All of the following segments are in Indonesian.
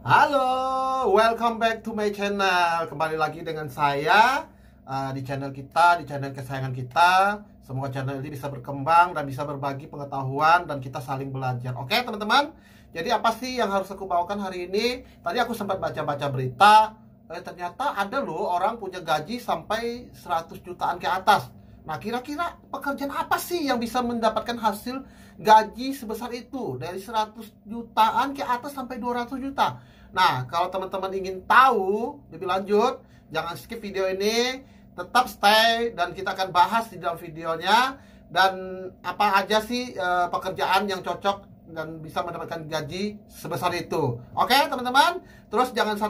Halo, welcome back to my channel. Kembali lagi dengan saya di channel kita, di channel kesayangan kita. Semoga channel ini bisa berkembang dan bisa berbagi pengetahuan dan kita saling belajar. Oke teman-teman, jadi apa sih yang harus aku bawakan hari ini? Tadi aku sempat baca-baca berita, ternyata ada loh orang punya gaji sampai 100 jutaan ke atas. Nah, kira-kira pekerjaan apa sih yang bisa mendapatkan hasil gaji sebesar itu? Dari 100 jutaan ke atas sampai 200 juta. Nah, kalau teman-teman ingin tahu lebih lanjut, jangan skip video ini, tetap stay dan kita akan bahas di dalam videonya. Dan apa aja sih pekerjaan yang cocok dan bisa mendapatkan gaji sebesar itu. Oke teman-teman, terus jangan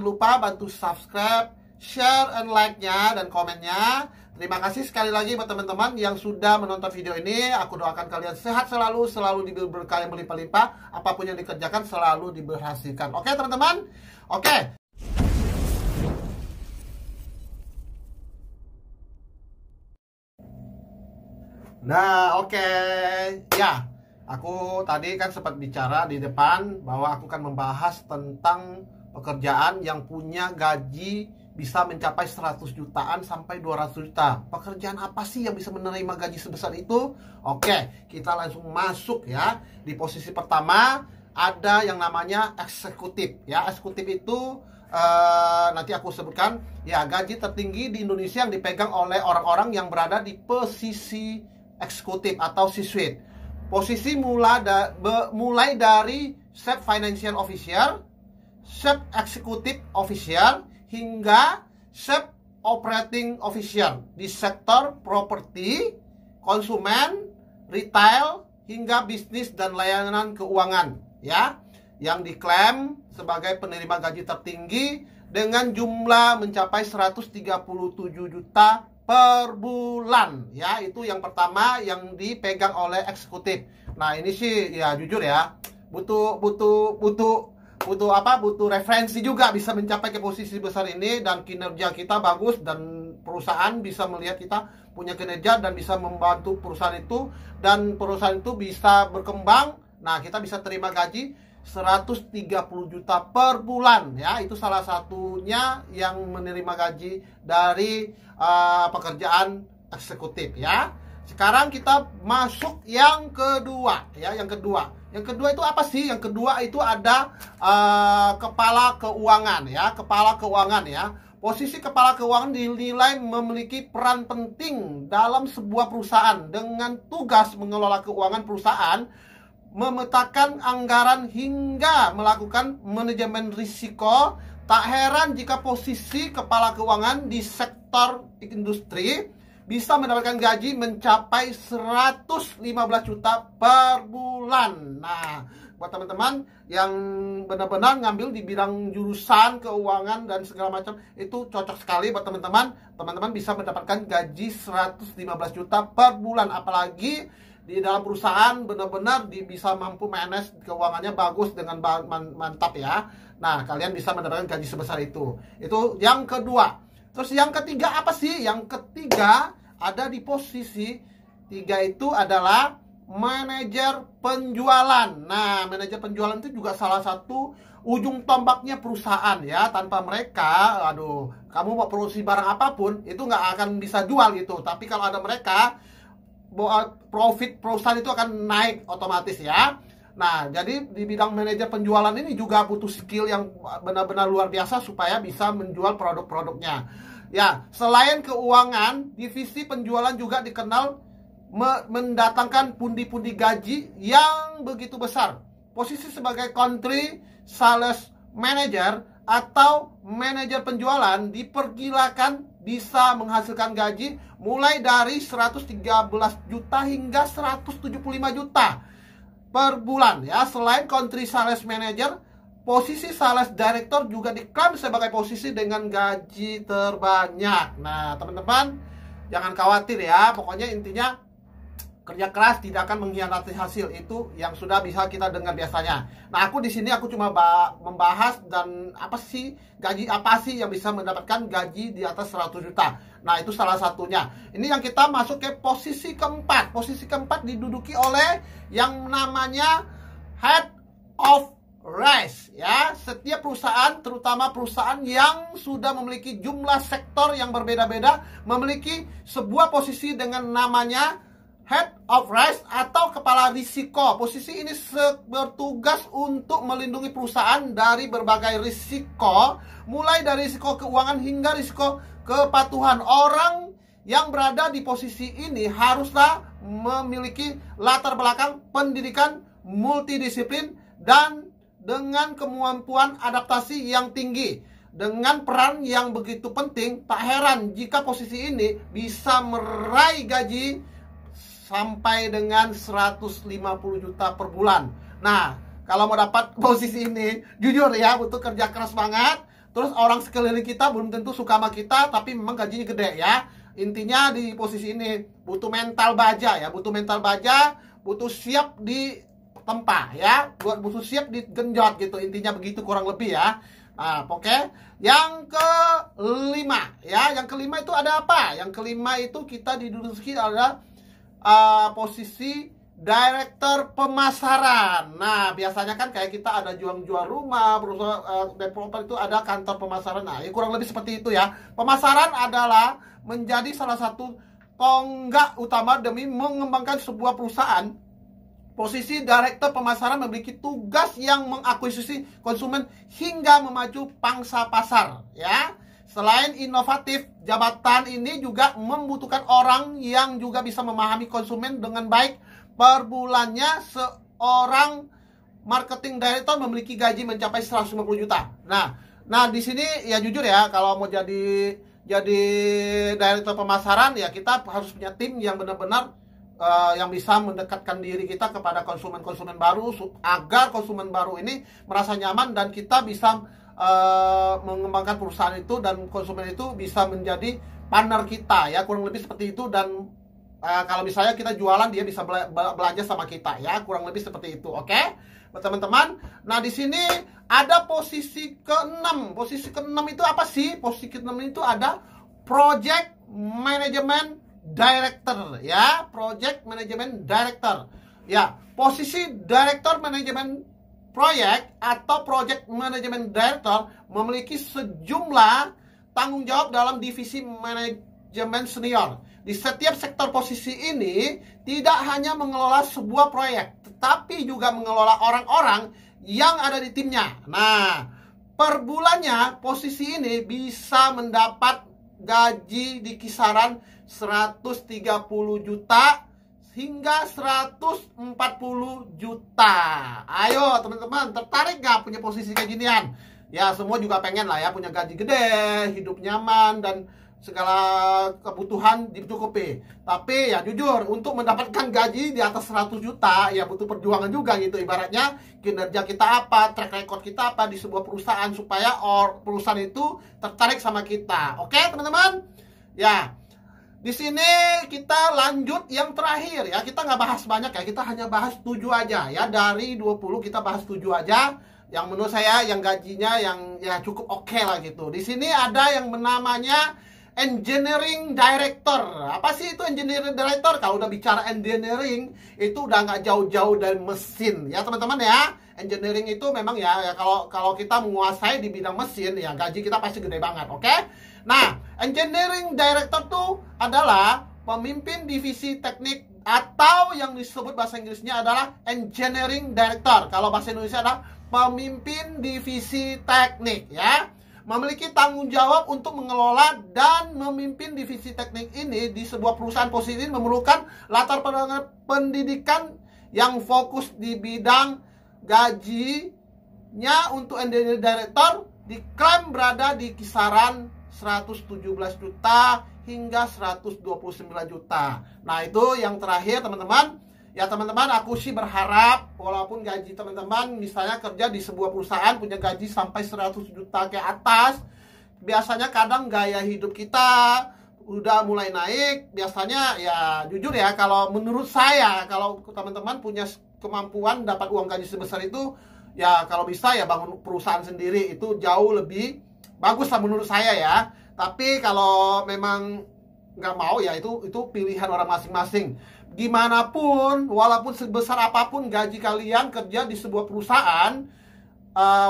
lupa bantu subscribe, share, and like-nya dan komennya. Terima kasih sekali lagi buat teman-teman yang sudah menonton video ini. Aku doakan kalian sehat selalu, selalu diberi berkah yang berlimpah-limpah. Apapun yang dikerjakan selalu diberhasilkan. Oke teman-teman? Oke. Nah, oke. Ya, aku tadi kan sempat bicara di depan bahwa aku akan membahas tentang pekerjaan yang punya gaji bisa mencapai 100 jutaan sampai 200 juta. Pekerjaan apa sih yang bisa menerima gaji sebesar itu? Oke, kita langsung masuk ya. Di posisi pertama ada yang namanya eksekutif ya. Eksekutif itu nanti aku sebutkan ya, gaji tertinggi di Indonesia yang dipegang oleh orang-orang yang berada di posisi eksekutif atau C-suite. Posisi mulai dari Chief Financial Officer, Chief Executive Officer, hingga Chief Operating Officer di sektor properti, konsumen, retail, hingga bisnis dan layanan keuangan ya, yang diklaim sebagai penerima gaji tertinggi dengan jumlah mencapai 137 juta per bulan ya. Itu yang pertama yang dipegang oleh eksekutif. Nah, ini sih ya jujur ya, butuh referensi juga bisa mencapai ke posisi besar ini, dan kinerja kita bagus dan perusahaan bisa melihat kita punya kinerja dan bisa membantu perusahaan itu, dan perusahaan itu bisa berkembang. Nah, kita bisa terima gaji 130 juta per bulan ya. Itu salah satunya yang menerima gaji dari pekerjaan eksekutif ya. Sekarang kita masuk yang kedua ya. Yang kedua itu apa sih? Yang kedua itu ada kepala keuangan ya. Kepala keuangan ya. Posisi kepala keuangan dinilai memiliki peran penting dalam sebuah perusahaan dengan tugas mengelola keuangan perusahaan, memetakan anggaran hingga melakukan manajemen risiko. Tak heran jika posisi kepala keuangan di sektor industri bisa mendapatkan gaji mencapai 115 juta per bulan. Nah, buat teman-teman yang benar-benar ngambil di bidang jurusan keuangan dan segala macam, itu cocok sekali buat teman-teman. Teman-teman bisa mendapatkan gaji 115 juta per bulan. Apalagi di dalam perusahaan benar-benar bisa mampu manage keuangannya bagus dengan mantap ya. Nah, kalian bisa mendapatkan gaji sebesar itu. Itu yang kedua. Terus yang ketiga apa sih? Yang ketiga ada di posisi 3 itu adalah manajer penjualan. Nah, manajer penjualan itu juga salah satu ujung tombaknya perusahaan ya. Tanpa mereka, aduh, kamu mau produksi barang apapun itu nggak akan bisa jual gitu. Tapi kalau ada mereka, profit perusahaan itu akan naik otomatis ya. Nah, jadi di bidang manajer penjualan ini juga butuh skill yang benar-benar luar biasa supaya bisa menjual produk-produknya. Ya, selain keuangan, divisi penjualan juga dikenal mendatangkan pundi-pundi gaji yang begitu besar. Posisi sebagai country sales manager atau manajer penjualan diperkirakan bisa menghasilkan gaji mulai dari 113 juta hingga 175 juta per bulan ya. Selain country sales manager, posisi sales director juga diklaim sebagai posisi dengan gaji terbanyak. Nah, teman-teman jangan khawatir ya. Pokoknya intinya kerja keras tidak akan mengkhianati hasil. Itu yang sudah bisa kita dengar biasanya. Nah, aku di sini cuma membahas dan apa sih gaji apa sih yang bisa mendapatkan gaji di atas 100 juta. Nah, itu salah satunya. Ini yang kita masuk ke posisi keempat. Posisi keempat diduduki oleh yang namanya Head of rise ya. Setiap perusahaan, terutama perusahaan yang sudah memiliki jumlah sektor yang berbeda-beda, memiliki sebuah posisi dengan namanya Head of Risk atau kepala risiko. Posisi ini bertugas untuk melindungi perusahaan dari berbagai risiko, mulai dari risiko keuangan hingga risiko kepatuhan. Orang yang berada di posisi ini haruslah memiliki latar belakang pendidikan multidisiplin dan dengan kemampuan adaptasi yang tinggi. Dengan peran yang begitu penting, tak heran jika posisi ini bisa meraih gaji sampai dengan 150 juta per bulan. Nah, kalau mau dapat posisi ini, jujur ya, butuh kerja keras banget. Terus orang sekeliling kita belum tentu suka sama kita, tapi memang gajinya gede ya. Intinya di posisi ini butuh mental baja ya, butuh mental baja, butuh siap di tempa ya, butuh siap digenjot gitu. Intinya begitu kurang lebih ya. Nah, oke. Yang kelima ya, yang kelima itu ada apa? Yang kelima itu kita diduduki ada posisi Director Pemasaran. Nah, biasanya kan kayak kita ada jual rumah, perusahaan developer itu ada kantor pemasaran. Nah, ya kurang lebih seperti itu ya. Pemasaran adalah menjadi salah satu tonggak utama demi mengembangkan sebuah perusahaan. Posisi Director Pemasaran memiliki tugas yang mengakuisisi konsumen hingga memacu pangsa pasar ya. Selain inovatif, jabatan ini juga membutuhkan orang yang juga bisa memahami konsumen dengan baik. Per bulannya seorang marketing director memiliki gaji mencapai 150 juta. Nah di sini ya jujur ya, kalau mau jadi director pemasaran ya kita harus punya tim yang benar-benar yang bisa mendekatkan diri kita kepada konsumen-konsumen baru agar konsumen baru ini merasa nyaman dan kita bisa mengembangkan perusahaan itu dan konsumen itu bisa menjadi partner kita ya, kurang lebih seperti itu. Dan kalau misalnya kita jualan, dia bisa belanja sama kita ya, kurang lebih seperti itu. Oke teman-teman. Nah di sini ada posisi ke-6. Posisi ke-6 itu apa sih? Posisi ke-6 itu ada Project Management Director ya, Project Management Director ya. Posisi Director Management Proyek atau Project Management Director memiliki sejumlah tanggung jawab dalam divisi manajemen senior. Di setiap sektor posisi ini tidak hanya mengelola sebuah proyek, tetapi juga mengelola orang-orang yang ada di timnya. Nah, per bulannya posisi ini bisa mendapat gaji di kisaran 130 juta hingga 140 juta. Ayo teman-teman, tertarik gak punya posisi kayak ginian? Ya semua juga pengen lah ya, punya gaji gede, hidup nyaman, dan segala kebutuhan dicukupi. Tapi ya jujur, untuk mendapatkan gaji di atas 100 juta ya butuh perjuangan juga gitu. Ibaratnya kinerja kita apa, track record kita apa di sebuah perusahaan supaya perusahaan itu tertarik sama kita. Oke teman-teman? Ya, di sini kita lanjut yang terakhir ya. Kita nggak bahas banyak ya, kita hanya bahas 7 aja ya. Dari 20 kita bahas 7 aja. Yang menurut saya yang gajinya yang ya cukup oke lah gitu. Di sini ada yang namanya Engineering Director. Apa sih itu Engineering Director? Kalau udah bicara engineering itu udah nggak jauh-jauh dari mesin ya teman-teman ya. Engineering itu memang ya kalau kita menguasai di bidang mesin ya gaji kita pasti gede banget, oke? Nah, Engineering Director tuh adalah pemimpin divisi teknik atau yang disebut bahasa Inggrisnya adalah Engineering Director. Kalau bahasa Indonesia adalah pemimpin divisi teknik ya. Memiliki tanggung jawab untuk mengelola dan memimpin divisi teknik ini di sebuah perusahaan. Posisi ini memerlukan latar belakang pendidikan yang fokus di bidang. Gajinya untuk Engineering Director diklaim berada di kisaran 117 juta hingga 129 juta. Nah itu yang terakhir teman-teman. Ya teman-teman, aku sih berharap walaupun gaji teman-teman misalnya kerja di sebuah perusahaan punya gaji sampai 100 juta ke atas, biasanya kadang gaya hidup kita udah mulai naik. Biasanya ya jujur ya, kalau menurut saya, kalau teman-teman punya kemampuan dapat uang gaji sebesar itu, ya kalau bisa ya bangun perusahaan sendiri, itu jauh lebih bagus lah menurut saya ya. Tapi kalau memang nggak mau ya itu pilihan orang masing-masing. Gimana pun, walaupun sebesar apapun gaji kalian kerja di sebuah perusahaan,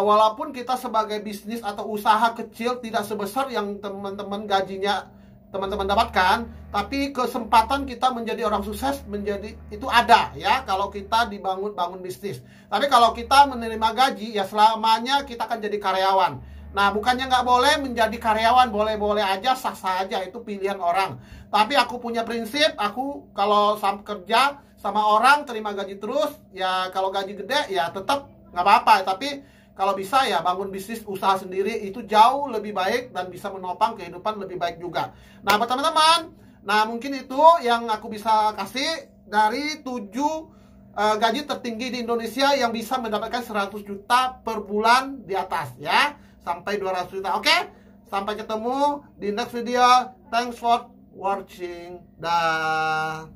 walaupun kita sebagai bisnis atau usaha kecil tidak sebesar yang teman-teman gajinya teman-teman dapatkan, tapi kesempatan kita menjadi orang sukses menjadi itu ada ya kalau kita bangun bisnis. Tapi kalau kita menerima gaji ya selamanya kita akan jadi karyawan. Nah, bukannya nggak boleh menjadi karyawan, boleh-boleh aja, sah-sah aja, itu pilihan orang. Tapi aku punya prinsip, aku kalau kerja sama orang terima gaji terus, ya kalau gaji gede ya tetap nggak apa-apa. Tapi kalau bisa ya bangun bisnis usaha sendiri itu jauh lebih baik dan bisa menopang kehidupan lebih baik juga. Nah, buat teman-teman, nah mungkin itu yang aku bisa kasih dari 7 gaji tertinggi di Indonesia yang bisa mendapatkan 100 juta per bulan di atas ya. Sampai 200 juta. Oke? Sampai ketemu di next video. Thanks for watching. Dah.